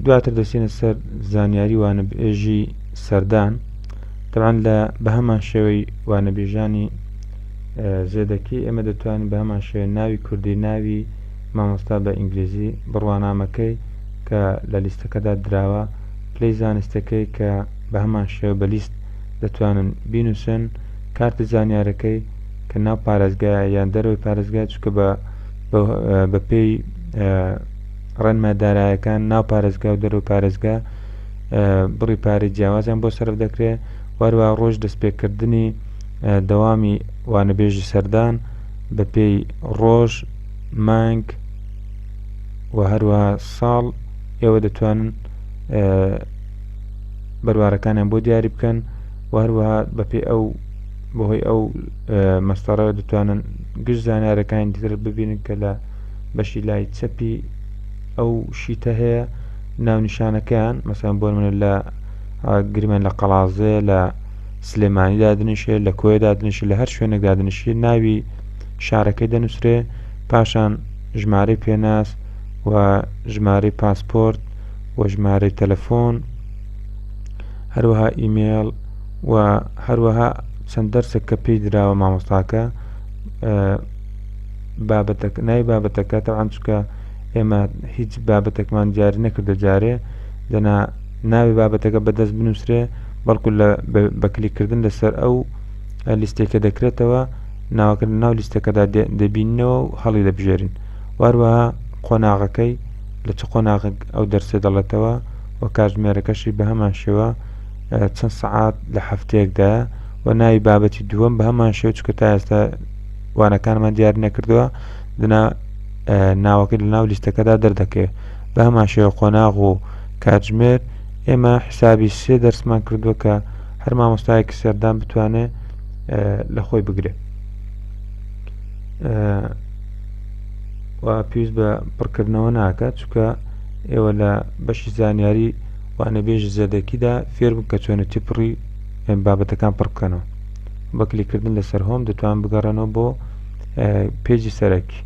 دواتر دەچینە سەر زانیاری وانەبێژی سەردان. طبعا بە هەمان شێوەی وانەبێژانی زێدەکی ئێمە دەتوانین بە هەمان شێوە ناوی کوردی، ناوی مامۆستا بە ئینگلیزی، بڕوانامەکەی کە لە لیستەکەدا دراوە، پلەی زانستەکەی کە بە هەمان شێوە بە لیست دەتوانن بینوسن، کارتی زانیارەکەی کە ناو پارێزگایە یان دەرەوەی پارێزگای، چکە بە پێی ڕەنمە دارایەکان ناو پارێزگا و دەرەوەی پارێزگا بڕی پارەی جیاوازیان بۆ سەرف دەکرێت. وەروە ڕۆژ دەستپێکردنی دەوامی وانەبێژی سەردان بە پێی ڕۆژ، مانگ و هەروەها ساڵ ئێوە دەتوانن بەروارەکانیان بۆ دیاری بکەن و هەروەها بەپێی بەهۆی ئەو مەستەڕەوە دەتوانن گشت زانیارەکانی دیتر ببینن کە لە بەشی لای چەپی ئەو شیتە هەیە ناونیشانەکەیان، مەسەڵەن بۆ نمونە لە گرمان لە قەڵازێ، لە سلێمانی دادنیشێت، لە کۆیە دادنیشێت، لە هەر شوێنێک دادنیشێت ناوی شارەکەی دەنووسرێ، پاشان ژمارەی پێناس و ژمارەی پاسپۆرت و ژمارەی تەلەفۆن، هەروەها ئیمێل و هەروەها چەند دەرسێک کە پێی دراوە مامۆستاکە ناوی بابەتەکە. تەوان چکە ئێمە هیچ بابەتێکمان دیاری نەکردە جارێ، دەنا ناوی بابەتەکە بەدەست بنووسرێ، بەڵکو بە کلیککردن لەسەر ئەو لیستێکە دەکرێتەوە، ناوەکە لە ناو لیستەکەدا دەبینەوە و هەڵی دەبژێرین. واروەها قۆناغەکەی لە چ قۆناغێک ئەو دەرسێ دەڵێتەوە و کاتژمێرەکەشی بە هەمان شێوە چەند سەعات لە هەفتەیەکدایە و ناوی بابەتی دووەم بە هەمان شێوە، چکە تا ئێستا وانەکانمان دیاری نەکردووە، دنا ناوەکەی لە ناو لیستەکەدا دەردەکەوێت. بە هەمان شێوە قۆناغ و کاتژمێر ئێمە حسابی 3 دەرسمان کردووە کە هەر مامۆستایەکی سەردان بتوانێت لە خۆی بگرێت و پێویست بە پڕکردنەوە ناکات، چکە ئێوە لە بەشی زانیاری وانەبێژی زێدەکیدا فێر بوون کە چۆنێتی پڕی بابەتەکان پڕ بکەنەوە. بە کلیککردن لەسەر هۆم دەتوان بگەڕێنەوە بۆ پێجی سەرەکی.